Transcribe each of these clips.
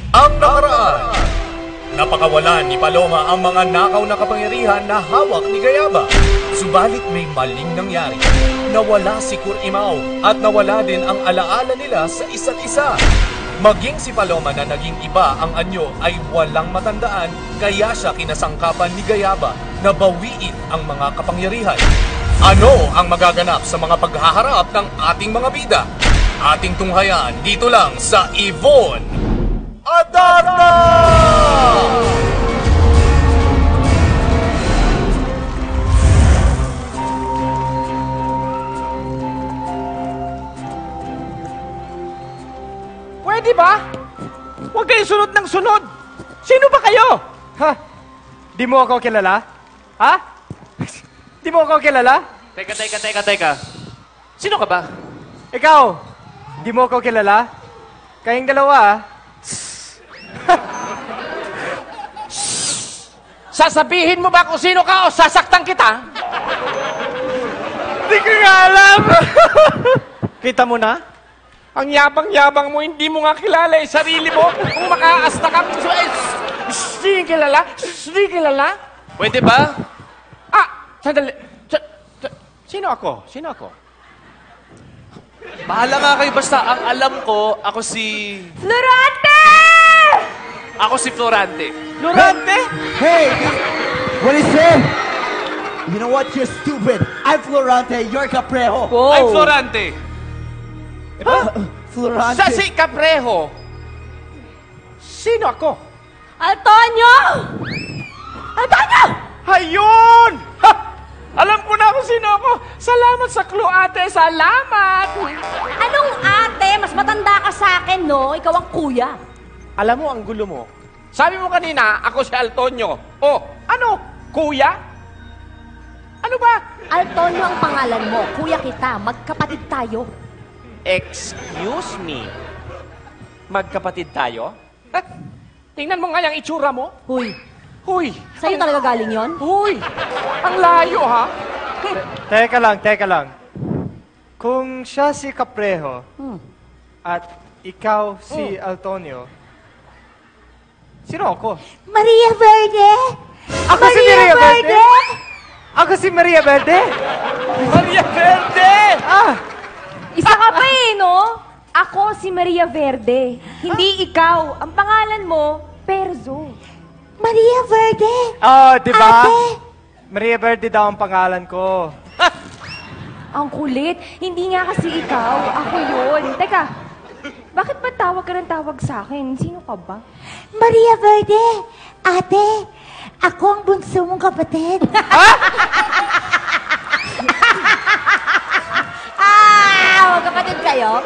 Ang nakaraan. Napakawalan ni Paloma ang mga nakaw na kapangyarihan na hawak ni Gayaba. Subalit may maling nangyari. Nawala si Kurimaw at nawala din ang alaala nila sa isa't isa. Maging si Paloma na naging iba ang anyo ay walang matandaan, kaya siya kinasangkapan ni Gayaba na bawiin ang mga kapangyarihan. Ano ang magaganap sa mga paghaharap ng ating mga bida? Ating tunghayan dito lang sa Yvonne Adarna! Pwede ba? Huwag kayo sunod ng sunod. Sino ba kayo? Ha? Di mo ako kilala? Ha? Di mo ako kilala? Teka. Sino ka ba? Ikaw, di mo ako kilala? Kayong dalawa, ah. Sasabihin mo ba kung sino ka o sasaktan kita? Di ko nga alam! Kita mo na? Ang yabang-yabang mo, hindi mo nga kilala yung sarili mo. Kung makaasta ka, hindi kilala? Hindi kilala? Pwede ba? Sandali. Sino ako? Bahala nga kayo. Basta ang alam ko, ako si Florante! Florante? Hey! What is it? You know what? You're stupid. I'm Florante. You're Caprejo. I'm Florante! Florante. Sa si Caprejo. Sino ako? Antonio! Ayun! Ha! Alam ko na kung sino ako. Salamat sa clue, ate. Salamat! Anong ate? Mas matanda ka sa akin, no? Ikaw ang kuya. Alam mo, ang gulo mo. Sabi mo kanina, ako si Antonio. Oh, ano? Kuya? Ano ba? Antonio ang pangalan mo. Kuya kita. Magkapatid tayo. Excuse me? Magkapatid tayo? Ha? Tingnan mo nga yung itsura mo. Huy, Huy! sa'yo talaga galing yon? Huy! Ang layo, ha? Teka lang. Kung siya si Caprejo at ikaw si Antonio, sino ako? Maria Verde! Ako si Maria Verde? Ako si Maria Verde? Maria Verde! Isa ka pa no? Ako si Maria Verde. Hindi ikaw. Ang pangalan mo, Perzo. Maria Verde! Oh, di ba? Ate! Maria Verde daw ang pangalan ko. Ang kulit. Hindi nga kasi ikaw. Ako yun. Teka, bakit ba tawag ka ng tawag sa akin? Sino ka ba? Maria Verde! Ate! Ako ang bunso mong kapatid. Magkapatid kayo?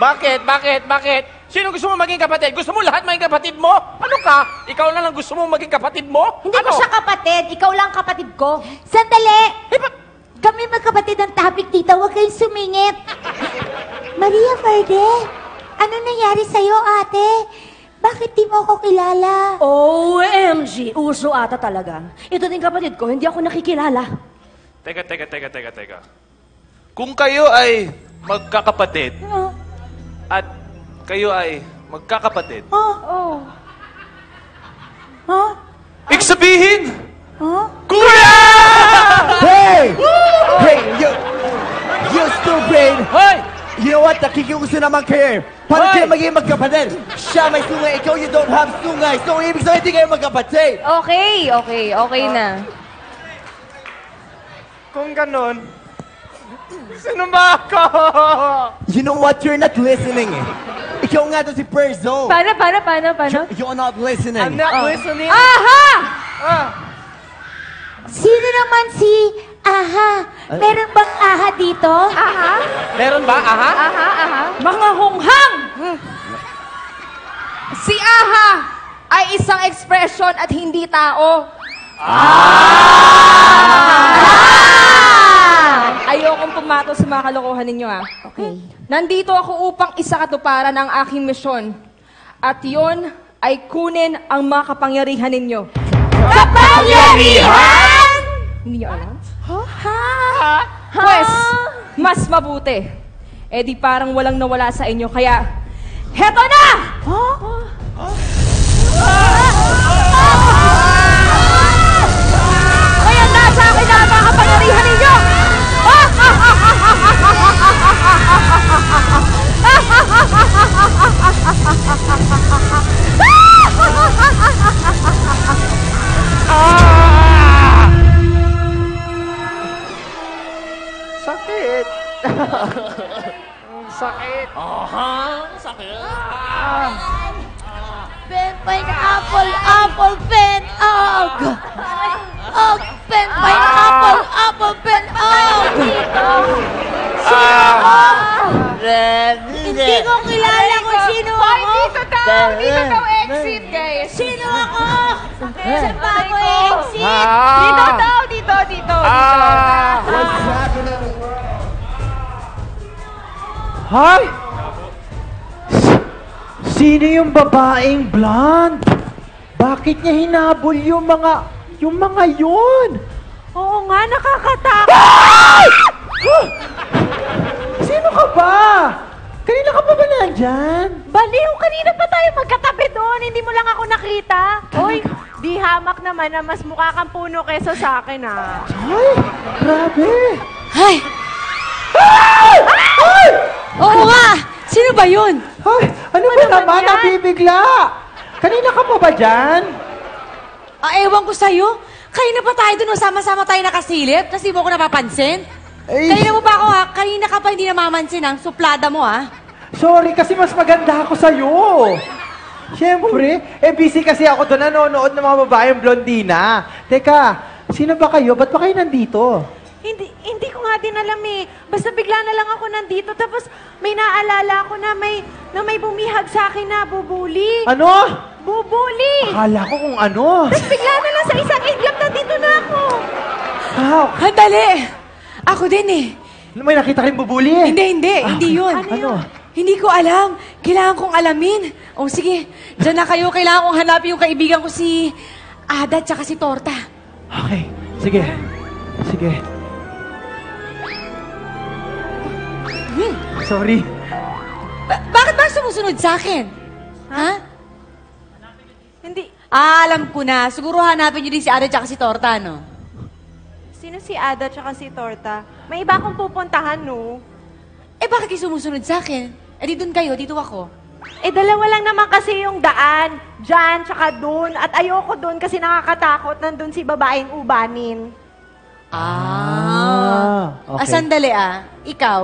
Bakit? Sino gusto mo maging kapatid? Gusto mo lahat maging kapatid mo? Ano ka? Ikaw na lang gusto mo maging kapatid mo? Hindi ano? ko siya kapatid. Ikaw lang kapatid ko. Sandali! Kami magkapatid ang topic dito. Huwag kayong sumingit. Maria Verde, ano nangyari sa'yo, ate? Bakit di mo ako kilala? OMG! Uso ata talaga. Ito din kapatid ko, hindi ako nakikilala. Teka. Kung kayo ay magkakapatid, at kayo ay magkakapatid, ibig sabihin, Kuya! Hey! Hey, you stupid! Hoy! You know what? Nakikiuso naman kayo. Paano kayo maging magkapatid? Siya may sungay, ikaw you don't have sungay. So, ibig sabihin, hindi kayo magkapatid. Okay na. Kung ganun, sino ba ako? You know what? You're not listening eh. Ikaw nga to si Perzo. Paano? You're not listening. I'm not listening. Aha! Sino naman si Aha? Meron bang Aha dito? Aha? Meron ba? Aha? Aha. Mga hunghang! Si Aha ay isang expression at hindi tao. Ayokong pumato sa mga kalokohan ninyo, ha? Okay. Nandito ako upang isakatuparan ang aking misyon. At yon ay kunin ang mga kapangyarihan ninyo. Kapangyarihan! Hindi niyo alam? Pues, mas mabuti. Eh di parang walang nawala sa inyo, kaya, heto na! Sakit. Sakit. Pen, pineapple, apple, pen, og. Og, pen, pineapple, apple, pen, og. Hindi ko kilala kung sino ako. Dito daw exit, guys. Sino ako? Saan ba ako exit? Dito daw, dito. Hay! Sino yung babaeng blonde? Bakit niya hinabol yung mga yun? Oo nga, nakakatakot. Sino ka ba? Kanina ka pa ba nandyan? Baliw, kanina pa tayo magkatabi doon. Hindi mo lang ako nakita. Hoy, di hamak naman na mas mukha kang puno kesa sa akin, ah. Ay, grabe. Ay! Oo nga! Sino ba yun? Ay, ano ba naman? Nabibigla. Kanina ka pa ba dyan? Ewan ko sa'yo. Kanina pa tayo doon, sama-sama tayo nakasilip, tapos di mo ako napapansin. Kanina mo pa ako ha, kanina ka pa hindi namamansin ang suplada mo ha. Sorry, kasi mas maganda ako sa'yo. Siyempre, busy kasi ako doon nanonood ng mga babaeng blondina. Teka, sino ba kayo? Ba't ba kayo nandito? Hindi ko nga din alam eh. Basta bigla na lang ako nandito. Tapos may naalala ako na may bumihag sa akin na bubuli. Ano? Bubuli! Akala ko kung ano. Tapos bigla na lang sa isang iglap nandito na ako. Ah, Handali! Ako din eh. may nakita kayong bubuli eh. Hindi yun. Ano? Hindi ko alam. Kailangan kong alamin. O sige, dyan na kayo. Kailangan kong hanapin yung kaibigan ko si Ada tsaka si Torta. Okay, sige. Sorry. Bakit ba sumusunod sa akin? Ha? Hindi. Alam ko na. Siguro hanapin niyo din si Ada tsaka si Torta, no? Sino si Ada tsaka si Torta? May iba akong pupuntahan, no? Bakit kayo sumusunod sa akin? Di doon kayo, dito ako. Dalawa lang naman kasi yung daan. Diyan, tsaka doon. At ayoko doon kasi nakakatakot. Nandun si babaeng ubanin. Okay. Sandali Ikaw.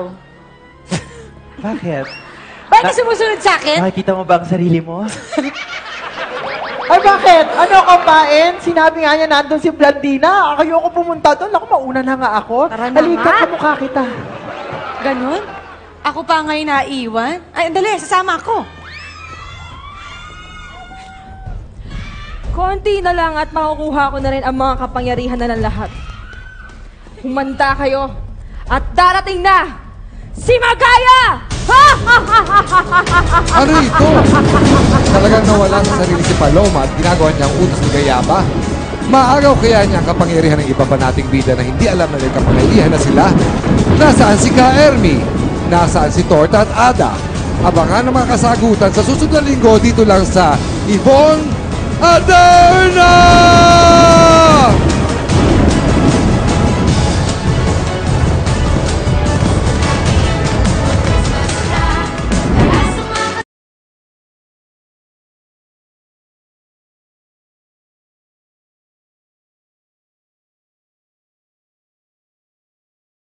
Bakit? Bakit ka sumusunod sa akin? Nakikita mo ba ang sarili mo? Ay, bakit? Ano kampain? Sinabi nga niya nandun si Blandina. Ayoko pumunta doon. Ako, mauna na nga ako. Tara na Halika, nga. kamukha kita. Ganon? Ako pa ngayon naiwan? Ay, andali, sasama ako. Konti na lang at makukuha ko na rin ang mga kapangyarihan na ng lahat. Humanda kayo at darating na si Magaya! Ano ito? Talagang nawala sa sarili si Paloma at ginagawa niyang utos ni Gayaba. Maagaw kaya niya ang kapangyarihan ng iba pa nating bida na hindi alam na may kapangyarihan na sila? Nasaan si Ka-Ermi? Nasaan si Torta at Ada? Abangan ang mga kasagutan sa susunod na linggo dito lang sa Ibon Adarna!